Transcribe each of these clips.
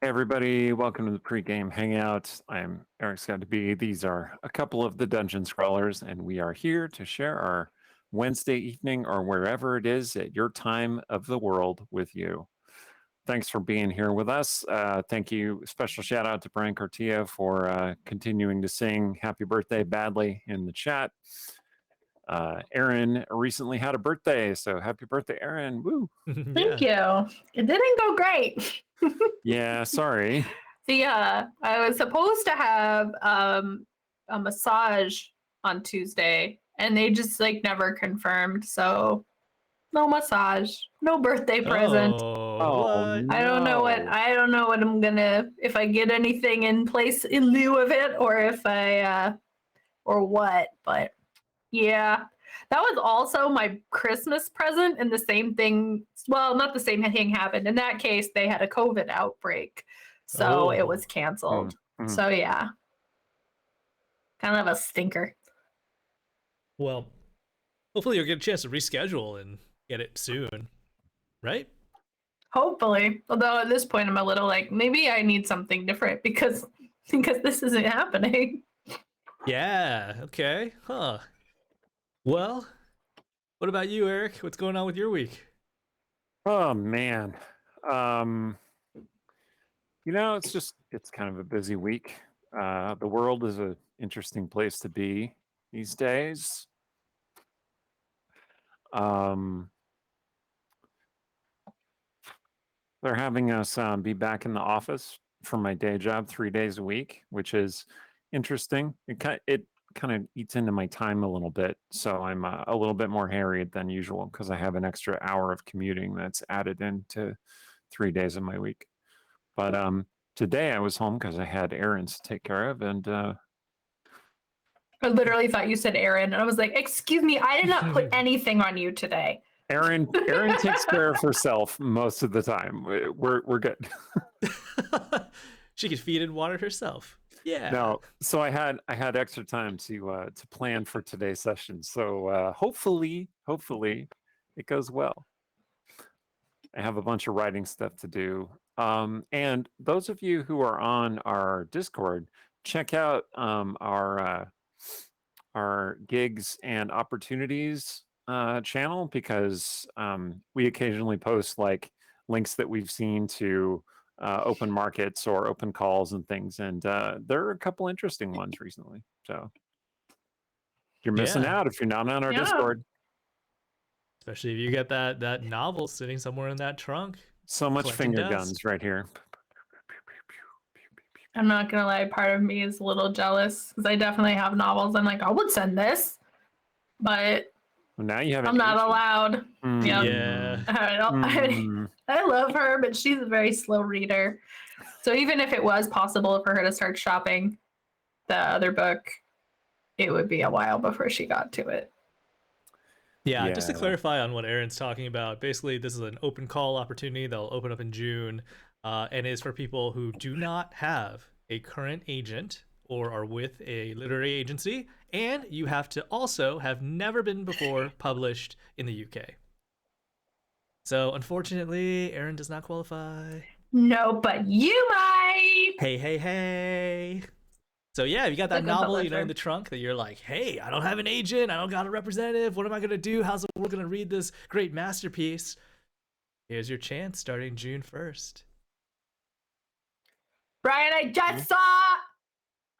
Hey everybody, welcome to the pregame hangout. I'm Eric Scott to be. These are a couple of the dungeon scrawlers, and we are here to share our Wednesday evening or wherever it is at your time of the world with you. Thanks for being here with us. Thank you. Special shout out to Brian Cortia for continuing to sing happy birthday badly in the chat. Aaron recently had a birthday, so happy birthday, Aaron. Woo. Thank you. It didn't go great. Yeah, sorry. I was supposed to have a massage on Tuesday, and they just never confirmed. So no massage, no birthday present. Oh, What? no. I don't know what I'm gonna, if I get anything in place in lieu of it, or if I or what. But yeah, that was also my Christmas present, and the same thing. Well, not the same thing happened. In that case, they had a COVID outbreak, so it was canceled. Mm-hmm. So yeah, kind of a stinker. Well, hopefully you'll get a chance to reschedule and get it soon, right? Hopefully, although at this point I'm a little like maybe I need something different because this isn't happening. Yeah, okay. Huh. Well, what about you, Eric? What's going on with your week? Oh man. It's kind of a busy week. The world is an interesting place to be these days. They're having us be back in the office for my day job 3 days a week, which is interesting. It kind of eats into my time a little bit, so I'm a little bit more harried than usual because I have an extra hour of commuting that's added into 3 days of my week. But today I was home because I had errands to take care of, and I literally thought you said Aaron, and I was like, "Excuse me, I did not put anything on you today." Erin takes care of herself most of the time. We're good. She could feed and water herself. Yeah. No, so I had extra time to plan for today's session. So hopefully it goes well. I have a bunch of writing stuff to do. And those of you who are on our Discord, check out our gigs and opportunities channel because we occasionally post like links that we've seen to open markets or open calls and things, and there are a couple interesting ones recently. So you're missing out if you're not on our Discord. Especially if you get that novel sitting somewhere in that trunk. So much finger guns right here. I'm not gonna lie, part of me is a little jealous because I definitely have novels. I'm like, I would send this, but well, now you have. I'm not allowed. Yeah. I love her, but she's a very slow reader. So even if it was possible for her to start shopping the other book, it would be a while before she got to it. Yeah, just to clarify on what Aaron's talking about, basically this is an open call opportunity that'll open up in June, and is for people who do not have a current agent or are with a literary agency, and you have to also have never been before published in the UK. So unfortunately, Aaron does not qualify. No, but you might. Hey. So yeah, you got that novel, in the trunk that you're like, hey, I don't have an agent, I don't got a representative. What am I gonna do? How's the world gonna read this great masterpiece? Here's your chance, starting June 1st. Brian, I just saw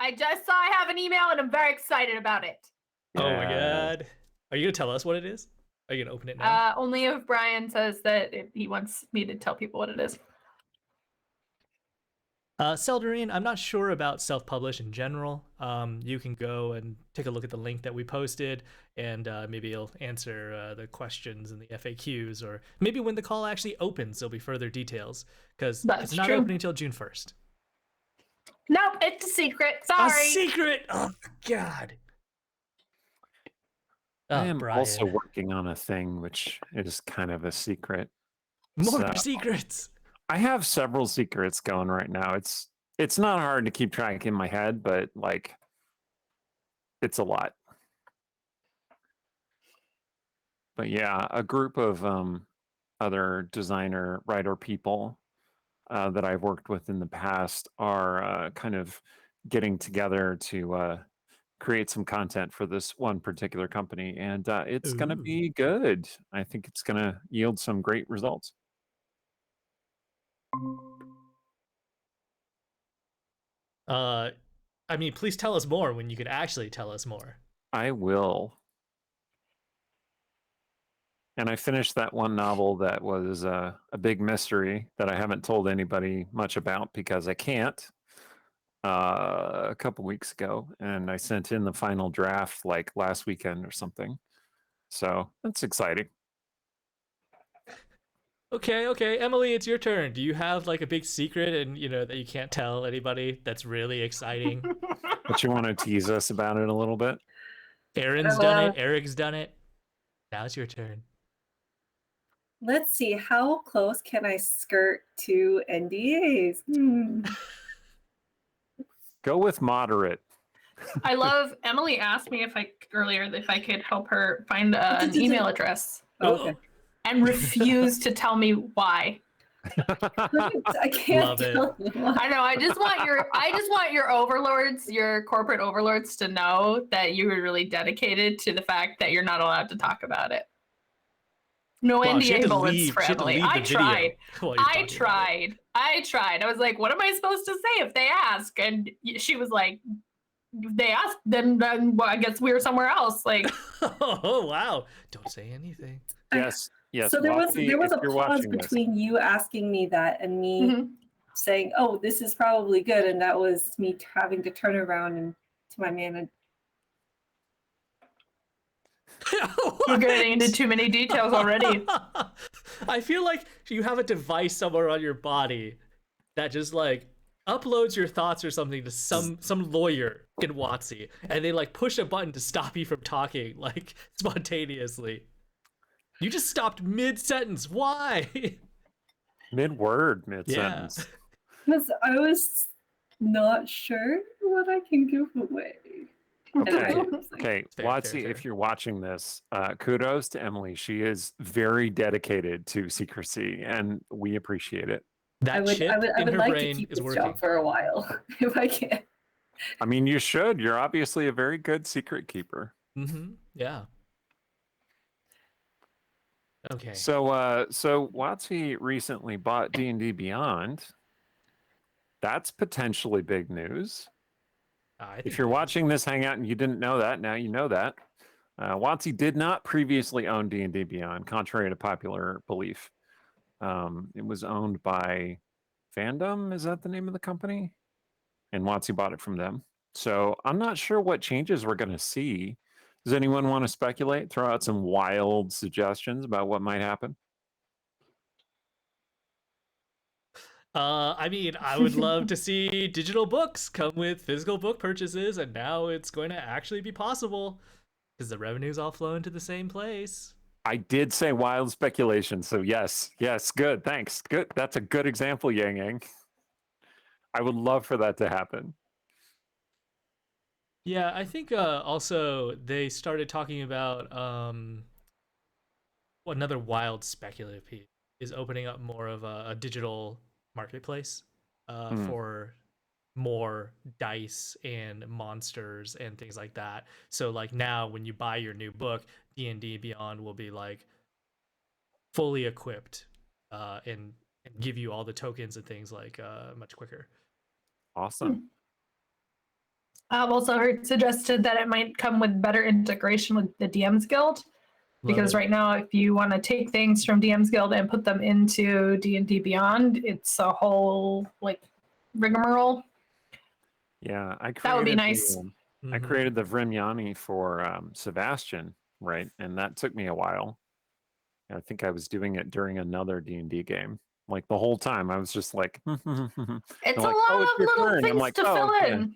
I have an email, and I'm very excited about it. Yeah. Oh my god! Are you gonna tell us what it is? Are you gonna open it now? Only if Brian says that he wants me to tell people what it is. Seldarine, I'm not sure about self-publish in general. You can go and take a look at the link that we posted, and maybe it'll answer the questions in the FAQs, or maybe when the call actually opens, there'll be further details, because it's not opening until June 1st. Nope, it's a secret. Sorry. A secret! Oh, God. I am also working on a thing which is kind of a secret. More secrets! I have several secrets going right now. It's not hard to keep track in my head, but like it's a lot. But yeah, a group of other designer writer people that I've worked with in the past are kind of getting together to create some content for this one particular company, and it's going to Ooh. be good. I think it's going to yield some great results. I mean, please tell us more when you could actually tell us more. I will. And I finished that one novel that was a big mystery that I haven't told anybody much about because I can't. A couple weeks ago, and I sent in the final draft like last weekend or something. So that's exciting. Okay, Emily, it's your turn. Do you have like a big secret and that you can't tell anybody that's really exciting? But you want to tease us about it a little bit? Aaron's done it. Eric's done it. Now it's your turn. Let's see, how close can I skirt to NDAs? Go with moderate. I love Emily asked me earlier if I could help her find an email address, Okay. and refused to tell me why. I can't Love it. tell you why. I know. I just want your overlords, your corporate overlords, to know that you were really dedicated to the fact that you're not allowed to talk about it. No Wow, she had NDA to bullets leave- for she had to Emily. leave the I video tried. while you're I talking about it. tried. I was like, what am I supposed to say if they ask? And she was like, if they asked, then well, I guess we were somewhere else. Like, Oh wow! Don't say anything. Yes. So there was Watsy, a if you're pause watching this. between you asking me that and me mhm. saying, "Oh, this is probably good," and that was me having to turn around and to my man and We're getting into too many details already. I feel like you have a device somewhere on your body that just like uploads your thoughts or something to some lawyer in WotC, and they like push a button to stop you from talking like spontaneously. You just stopped mid-sentence. Why? Mid-word, mid-sentence. because I was not sure what I can give away. Okay. And I was like, Okay, Fair, Watsy, fair. if you're watching this, kudos to Emily. She is very dedicated to secrecy, and we appreciate it. That chip I in would her like to brain keep is this working. job for a while if I can. I mean, you should. You're obviously a very good secret keeper. Mm-hmm. Yeah. Okay. So Watsy recently bought D&D Beyond. That's potentially big news. I think If you're it is. watching this Hangout and you didn't know that, now you know that. Watsy did not previously own D&D Beyond, contrary to popular belief. It was owned by Fandom, is that the name of the company? And Watsy bought it from them. So I'm not sure what changes we're going to see. Does anyone want to speculate? Throw out some wild suggestions about what might happen? I mean, I would love to see digital books come with physical book purchases, and now it's going to actually be possible because the revenue's all flowing to the same place. I did say wild speculation, so yes, good, thanks. Good, that's a good example, Yang Yang. I would love for that to happen. Yeah, I think also they started talking about another wild speculative piece is opening up more of a digital marketplace for more dice and monsters and things like that. So like now when you buy your new book, D&D Beyond will be like fully equipped and give you all the tokens and things like much quicker. Awesome. I've also heard suggested that it might come with better integration with the DM's Guild. Because right now, if you want to take things from DM's Guild and put them into D&D Beyond, it's a whole like rigmarole. Yeah, That would be nice. I created the Vremyani for Sebastian, right? And that took me a while. I think I was doing it during another D&D game. Like the whole time, I was just like, It's like, a lot "Oh, it's of your little turn." I'm things like, to "Oh, fill okay." in.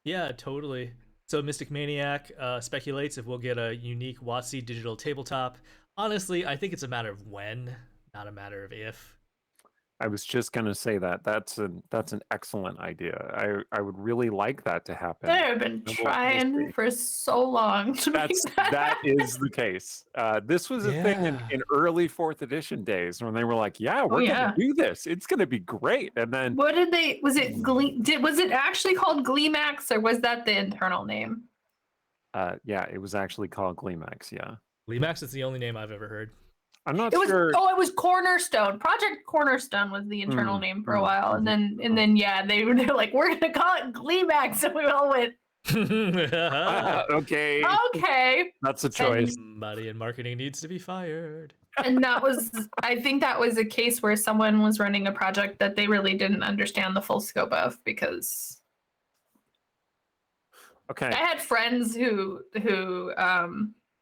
Yeah, totally. So Mystic Maniac speculates if we'll get a unique WotC digital tabletop. Honestly, I think it's a matter of when, not a matter of if. I was just gonna say that. That's an excellent idea. I would really like that to happen. I've been A little trying mystery. for so long to make that. That is the case. This was a thing Yeah. in early 4th edition days when they were like, "Yeah, we're yeah. gonna do this. It's gonna be great." And then What did they? Was it was it actually called Gleemax, or was that the internal name? yeah, it was actually called Gleemax. Yeah, Limax is the only name I've ever heard. I'm not It was sure. it was Cornerstone. Project Cornerstone was the internal name for a while, and then yeah, they're like, we're gonna call it Gleemax, and we all went, Okay, okay. that's a choice. Somebody in marketing needs to be fired. And that was, I think that was a case where someone was running a project that they really didn't understand the full scope of, because Okay, I had friends who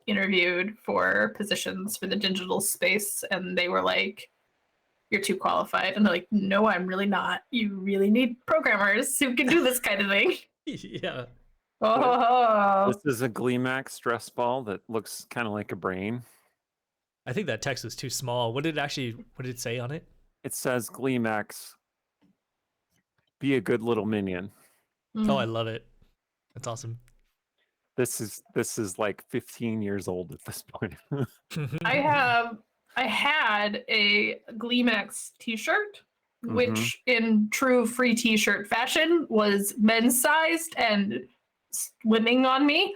interviewed for positions for the digital space, and they were like, "You're too qualified," and they're like, "No, I'm really not. You really need programmers who can do this kind of thing." Yeah. Oh, this is a Gleemax stress ball that looks kind of like a brain. I think that text was too small. What did it say on it? It says Gleemax, be a good little minion. Oh, I love it. That's awesome. This is like 15 years old at this point. I had a Gleemax t-shirt, which in true free t-shirt fashion was men's sized and slimming on me.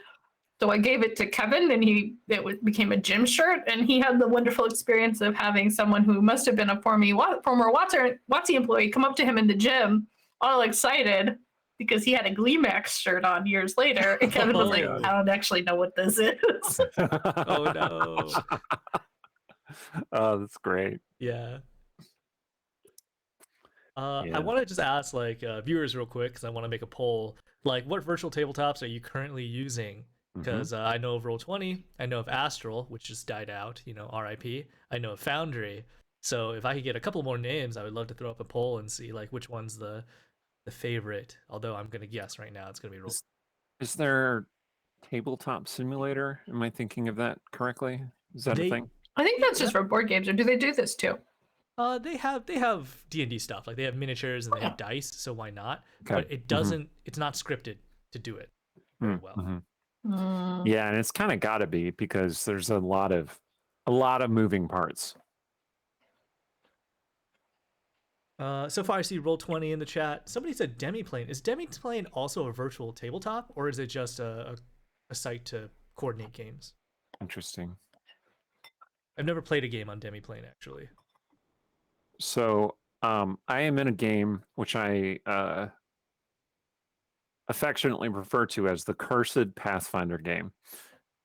So I gave it to Kevin, and became a gym shirt, and he had the wonderful experience of having someone who must have been a former WotC employee come up to him in the gym, all excited, because he had a Gleemax shirt on years later. And Kevin was like, God. I don't actually know what this is. Oh no. Oh, that's great. Yeah. I Yeah. want to just ask viewers real quick, because I want to make a poll. Like, what virtual tabletops are you currently using? Because I know of Roll20, I know of Astral, which just died out, RIP. I know of Foundry. So if I could get a couple more names, I would love to throw up a poll and see like which one's the favorite. Although I'm gonna guess right now it's gonna be Roll. Is there tabletop simulator? Am I thinking of that correctly? Is that a thing? I think that's just for board games, or do they do this too? They have D&D stuff. Like they have miniatures and they have dice, so why not? Okay. But it doesn't. It's not scripted to do it very well. Yeah, and it's kind of got to be, because there's a lot of moving parts. So far, I see Roll20 in the chat. Somebody said Demiplane. Is Demiplane also a virtual tabletop, or is it just a site to coordinate games? Interesting. I've never played a game on Demiplane, actually. So I am in a game which I affectionately refer to as the cursed Pathfinder game,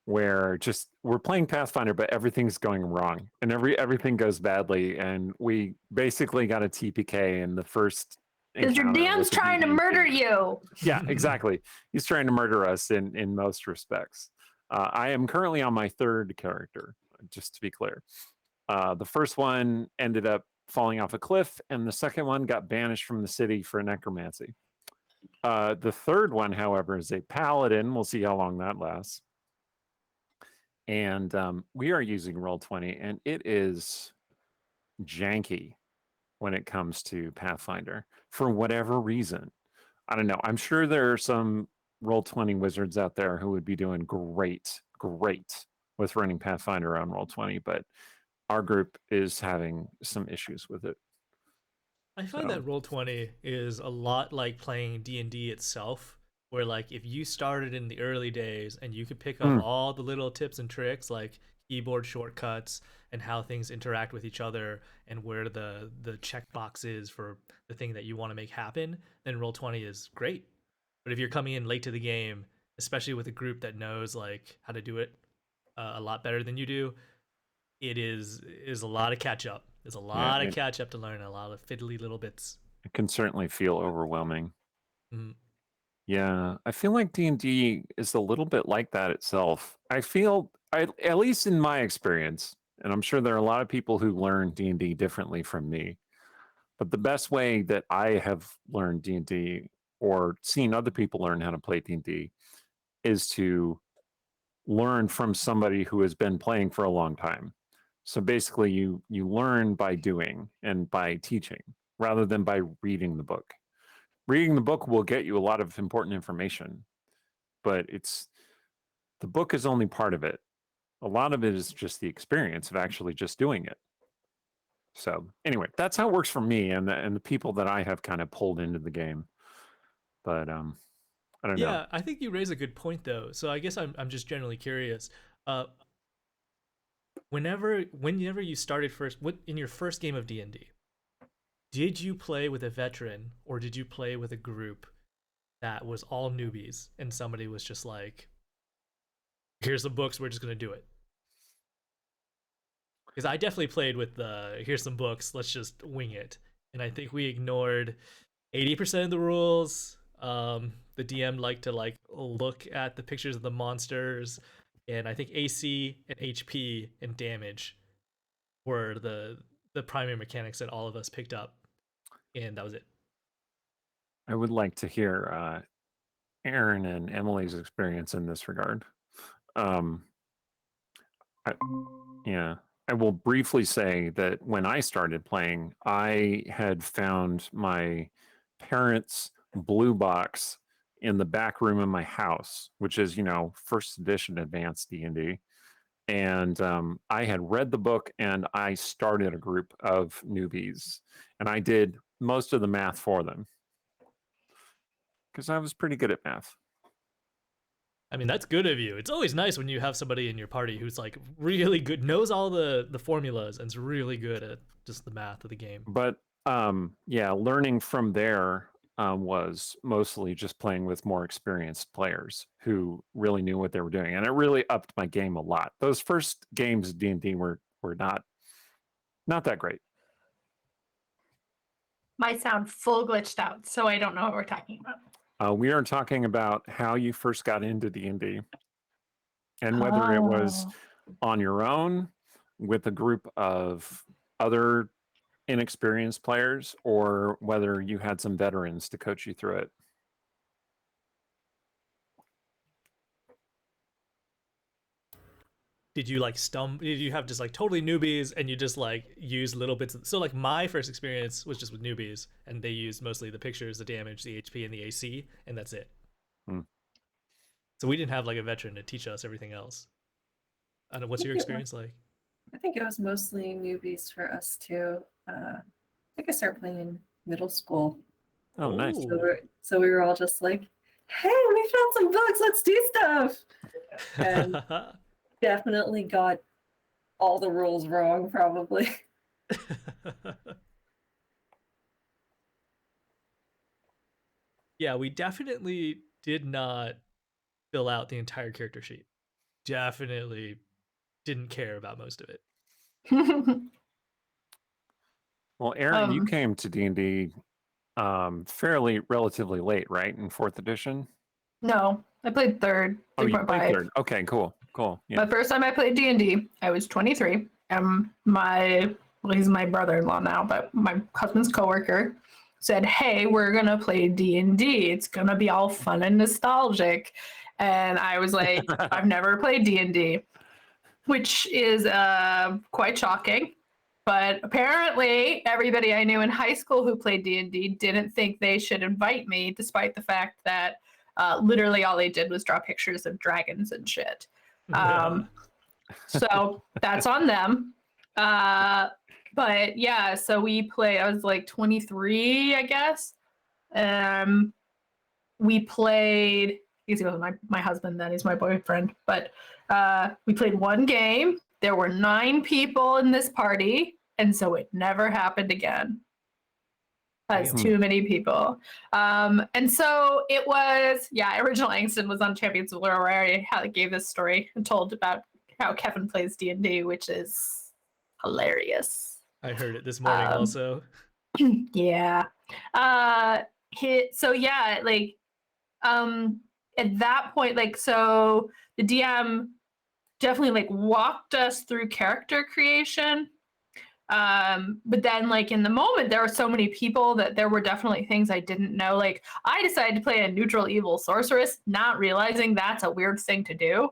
where we're playing Pathfinder, but everything's going wrong and everything goes badly, and we basically got a TPK in the first. Because your DM's trying to murder you. Yeah, exactly. He's trying to murder us in most respects. I am currently on my 3rd character, just to be clear. The first one ended up falling off a cliff, and the second one got banished from the city for necromancy. The third one, however, is a paladin. We'll see how long that lasts. And we are using Roll20, and it is janky when it comes to Pathfinder for whatever reason. I don't know. I'm sure there are some Roll20 wizards out there who would be doing great with running Pathfinder on Roll20, but our group is having some issues with it. I find that Roll20 is a lot like playing D&D itself, where like if you started in the early days and you could pick up all the little tips and tricks like keyboard shortcuts and how things interact with each other and where the checkbox is for the thing that you want to make happen, then Roll20 is great. But if you're coming in late to the game, especially with a group that knows like how to do it a lot better than you do, it is a lot of catch up. There's a lot of catch up to learn, a lot of fiddly little bits. It can certainly feel overwhelming. Mm. Yeah, I feel like D&D is a little bit like that itself. I feel, at least in my experience, and I'm sure there are a lot of people who learn D&D differently from me, but the best way that I have learned D&D or seen other people learn how to play D&D is to learn from somebody who has been playing for a long time. So basically, you learn by doing and by teaching rather than by reading the book. Reading the book will get you a lot of important information, but the book is only part of it. A lot of it is just the experience of actually just doing it. So anyway, that's how it works for me and the people that I have kind of pulled into the game. But I don't know. Yeah, I think you raise a good point though. So I guess I'm just generally curious. Whenever you started first, what in your first game of D&D, did you play with a veteran or did you play with a group that was all newbies and somebody was just like, here's the books, we're just gonna do it? Because I definitely played with the here's some books, let's just wing it. And I think we ignored 80% of the rules. The DM liked to look at the pictures of the monsters, and I think AC and HP and damage were the primary mechanics that all of us picked up, and that was it. I would like to hear Aaron and Emily's experience in this regard. I will briefly say that when I started playing, I had found my parents' blue box in the back room of my house, which is, first edition advanced D&D. And I had read the book and I started a group of newbies and I did most of the math for them because I was pretty good at math. I mean, that's good of you. It's always nice when you have somebody in your party who's really good, knows all the formulas, and is really good at just the math of the game. But learning from there was mostly just playing with more experienced players who really knew what they were doing, and it really upped my game a lot. Those first games of D&D were not that great. My sound full glitched out, so I don't know what we're talking about. We are talking about how you first got into D&D and whether it was on your own with a group of other inexperienced players or whether you had some veterans to coach you through it. Did you did you have just totally newbies and you just use little bits so my first experience was just with newbies and they used mostly the pictures, the damage, the HP, and the AC, and that's it. So we didn't have a veteran to teach us everything else. I don't know, what's your experience like? I think it was mostly newbies for us too. I think I started playing in middle school. Oh, nice. So we were all just like, hey, we found some books, let's do stuff. And definitely got all the rules wrong, probably. Yeah, we definitely did not fill out the entire character sheet. Definitely didn't care about most of it. Well, Aaron, you came to D&D relatively late, right? In 4th edition? No, I played 3rd. Oh, you played 3rd. Okay, cool. Yeah. The first time I played D&D, I was 23. He's my brother-in-law now, but my husband's coworker said, hey, we're going to play D&D. It's going to be all fun and nostalgic. And I was like, I've never played D&D, which is quite shocking. But apparently everybody I knew in high school who played D&D didn't think they should invite me, despite the fact that literally all they did was draw pictures of dragons and shit. So that's on them. But yeah, so we played, I was 23, I guess. We played, he's my husband then, he's my boyfriend. But we played one game. There were 9 people in this party, and so it never happened again. That's too many people. And so it was, Original Angston was on Champions of Lore where I gave this story and told about how Kevin plays D&D, which is hilarious. I heard it this morning also. Yeah. At that point, so the DM definitely walked us through character creation. But then in the moment there were so many people that there were definitely things I didn't know. I decided to play a neutral evil sorceress, not realizing that's a weird thing to do.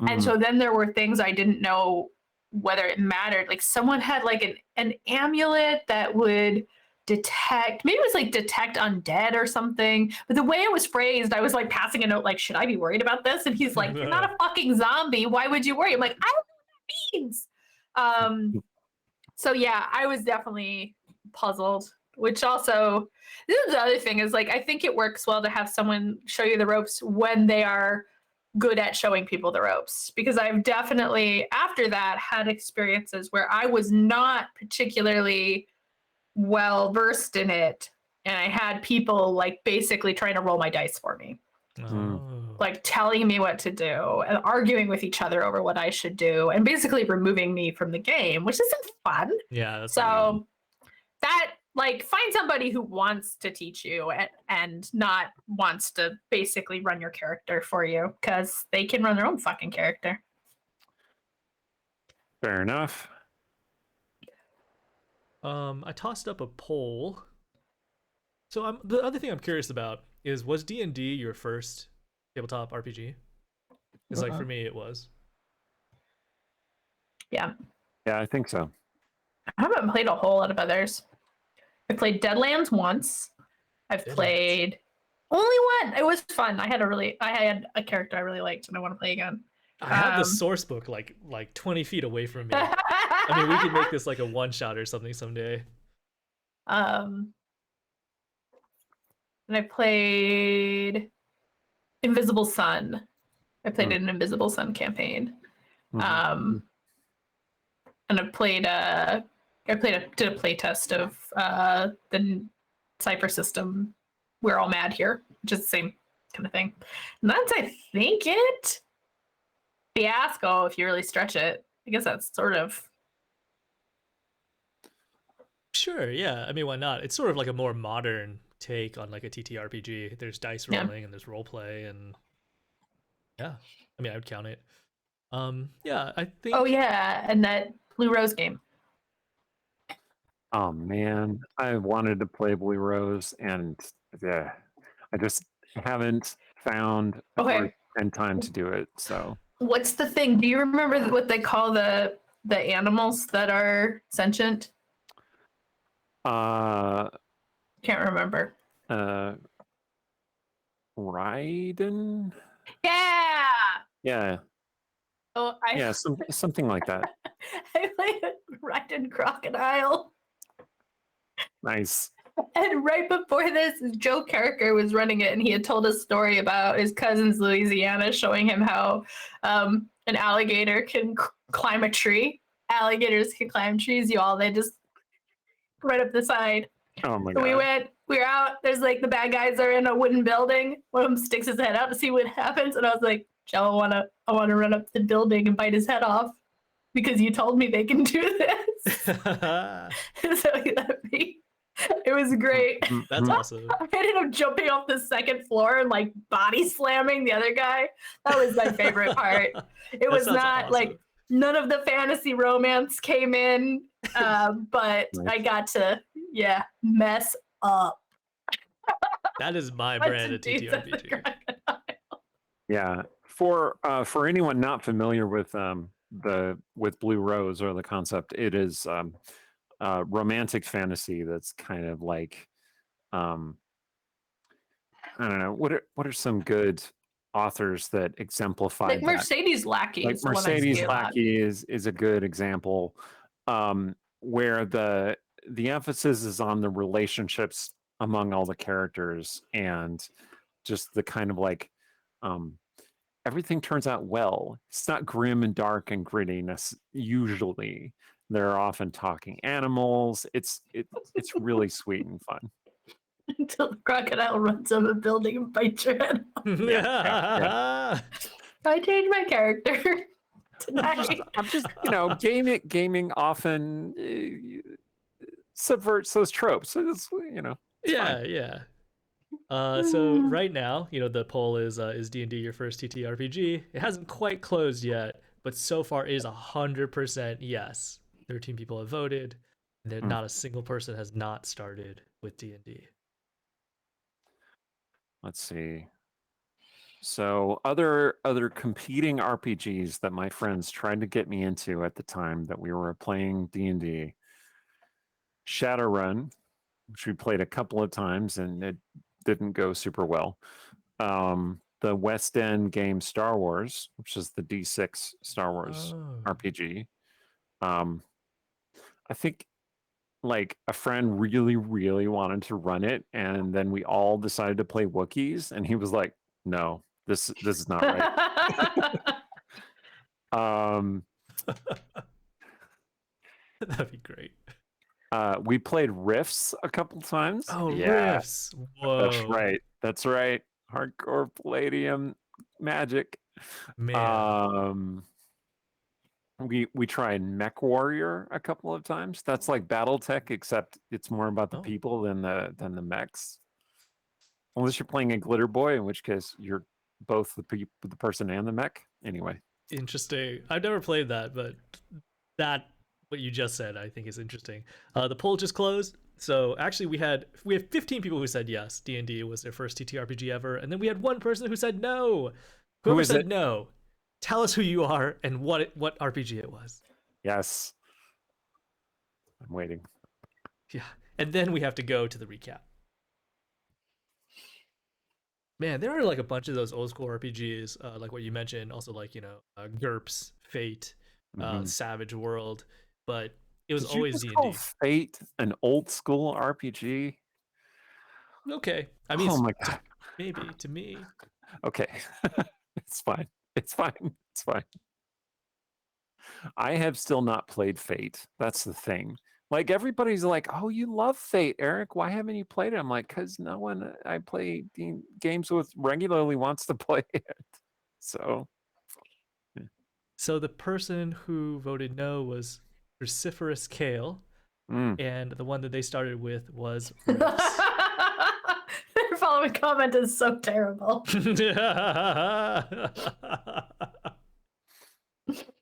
And so then there were things I didn't know whether it mattered. Like someone had like an amulet that would detect, maybe it was like detect undead or something. But the way it was phrased, I was like passing a note like, should I be worried about this? And he's like, you're not a fucking zombie. Why would you worry? I'm like, I don't know what that means. So yeah, I was definitely puzzled, which also, this is the other thing is like, I think it works well to have someone show you the ropes when they are good at showing people the ropes, because I've definitely after that had experiences where I was not particularly well versed in it, and I had people like basically trying to roll my dice for me, like telling me what to do and arguing with each other over what I should do and basically removing me from the game, which isn't fun. Yeah, that's so that like find somebody who wants to teach you and not wants to basically run your character for you, because they can run their own fucking character. Fair enough. I tossed up a poll. So the other thing I'm curious about is, was D&D your first tabletop RPG? Because like for me it was. Yeah, I think so. I haven't played a whole lot of others. I played Deadlands once. I've played only one. It was fun. I had a character I really liked and I want to play again. I have the source book like 20 feet away from me. I mean, we could make this like a one shot or something someday. And I played Invisible Sun. I played an Invisible Sun campaign. And I did a play test of the Cypher system. We're All Mad Here, which is the same kind of thing. And that's, I think, it. Fiasco, if you really stretch it. I guess that's sort of. Sure, yeah. I mean, why not? It's sort of like a more modern take on like a TTRPG. There's dice rolling and there's role play, and yeah. I mean, I would count it. Yeah, I think. Oh yeah, and that Blue Rose game. Oh man, I wanted to play Blue Rose, and yeah, I just haven't found and time to do it. So what's the thing? Do you remember what they call the animals that are sentient? Can't remember. Raiden? Yeah. Oh, something like that. I played Raiden Crocodile. Nice. And right before this, Joe Carricker was running it, and he had told a story about his cousin's Louisiana, showing him how an alligator can climb a tree. Alligators can climb trees, they just right up the side. Oh my god. We were out, there's like the bad guys are in a wooden building. One of them sticks his head out to see what happens, and I was like, Joe, I wanna run up the building and bite his head off because you told me they can do this. So he let me. It was great. That's awesome. I ended up jumping off the second floor and like body slamming the other guy. That was my favorite part. It was not awesome. Like none of the fantasy romance came in, but I got to mess up. That is my brand of TTRPG. Yeah, for anyone not familiar with Blue Rose or the concept, it is romantic fantasy that's kind of like I don't know, what are some good authors that exemplify like that? Mercedes Lackey. Like Mercedes Lackey is a good example, where the emphasis is on the relationships among all the characters, and just the kind of like everything turns out well. It's not grim and dark and grittiness usually. They're often talking animals. It's really sweet and fun. Until the crocodile runs up a building and bites your head off. Yeah. I changed my character tonight. I'm just gaming often subverts those tropes. So it's Yeah. So right now, the poll is D&D your first TTRPG? It hasn't quite closed yet, but so far it is 100% yes. 13 people have voted, and not a single person has not started with D&D. Let's see. So other competing RPGs that my friends tried to get me into at the time that we were playing D&D. Shadowrun, which we played a couple of times and it didn't go super well. The West End game Star Wars, which is the D6 Star Wars RPG. I think like a friend really, really wanted to run it, and then we all decided to play Wookiees, and he was like, "No, this is not right." That'd be great. We played Rifts a couple times. Oh, yeah, Rifts. Whoa. That's right. Hardcore Palladium magic. Man. We tried Mech Warrior a couple of times. That's like BattleTech, except it's more about the people than the mechs. Unless you're playing a Glitter Boy, in which case you're both the person and the mech. Anyway. Interesting. I've never played that, but what you just said, I think is interesting. The poll just closed. So actually we have 15 people who said yes, D&D was their first TTRPG ever. And then we had one person who said no. Whoever said no, tell us who you are and what RPG it was. Yes. I'm waiting. Yeah. And then we have to go to the recap. Man, there are like a bunch of those old school RPGs, like what you mentioned, also like, GURPS, Fate, Savage World, but it was always D&D. Fate an old school RPG? Okay. I mean, oh my God. Maybe to me. Okay. It's fine. I have still not played Fate. That's the thing. Like everybody's like, "Oh, you love Fate, Eric. Why haven't you played it?" I'm like, "Cause no one I play games with regularly wants to play it." So the person who voted no was Cruciferous Kale, and the one that they started with was Rifts. Their following comment is so terrible.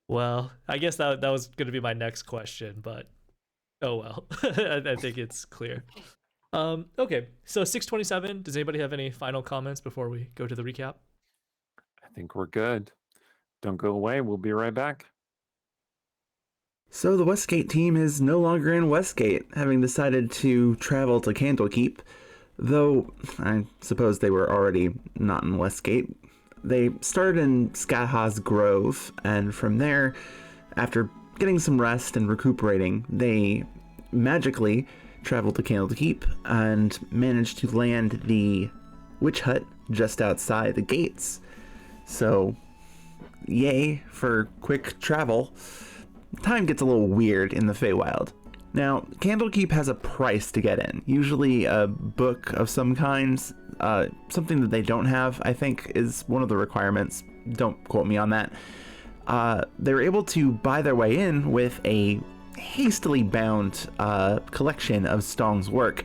Well, I guess that was going to be my next question, but oh well. I think it's clear. Okay, so 627. Does anybody have any final comments before we go to the recap? I think we're good. Don't go away. We'll be right back. So the Westgate team is no longer in Westgate, having decided to travel to Candlekeep, though I suppose they were already not in Westgate. They started in Skahaz Grove, and from there, after getting some rest and recuperating, they magically traveled to Candlekeep and managed to land the witch hut just outside the gates. So, yay for quick travel. Time gets a little weird in the Feywild. Now, Candlekeep has a price to get in, usually a book of some kind. Something that they don't have, I think, is one of the requirements. Don't quote me on that. They were able to buy their way in with a hastily bound collection of Stong's work,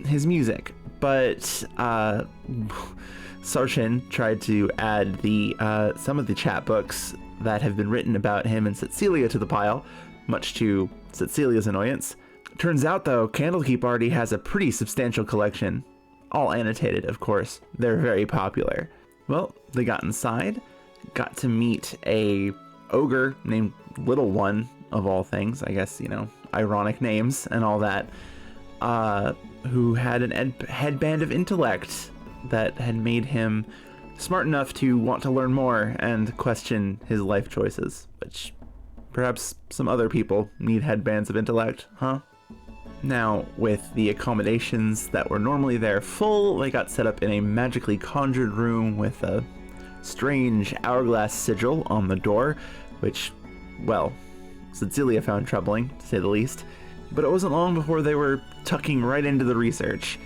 his music, but Sarshan tried to add some of the chapbooks that have been written about him and Cecilia to the pile, much to Cecilia's annoyance. Turns out, though, Candlekeep already has a pretty substantial collection, all annotated, of course. They're very popular. Well, they got inside, got to meet a ogre named Little One, of all things, I guess, ironic names and all that, who had an headband of intellect that had made him smart enough to want to learn more and question his life choices, which perhaps some other people need headbands of intellect, huh? Now, with the accommodations that were normally there full, they got set up in a magically conjured room with a strange hourglass sigil on the door, which, well, Cecilia found troubling, to say the least. But it wasn't long before they were tucking right into the research,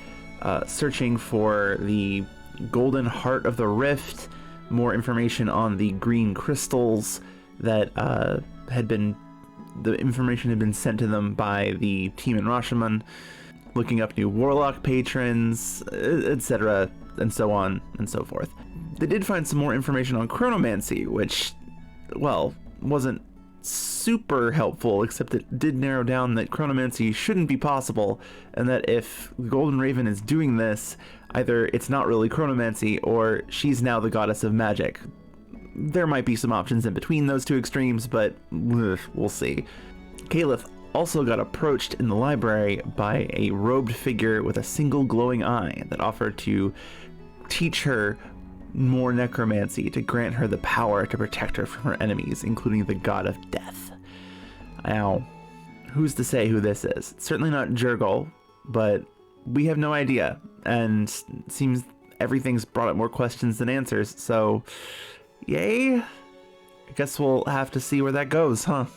searching for the golden heart of the rift, more information on the green crystals that the information had been sent to them by the team in Rashomon, looking up new warlock patrons, etc., and so on and so forth. They did find some more information on chronomancy, which, well, wasn't super helpful, except it did narrow down that chronomancy shouldn't be possible, and that if the Golden Raven is doing this, Either it's not really chronomancy, or she's now the goddess of magic. There might be some options in between those two extremes, but we'll see. Caliph also got approached in the library by a robed figure with a single glowing eye that offered to teach her more necromancy to grant her the power to protect her from her enemies, including the god of death. Now, who's to say who this is? It's certainly not Jurgle, but we have no idea, and it seems everything's brought up more questions than answers, so yay? I guess we'll have to see where that goes, huh?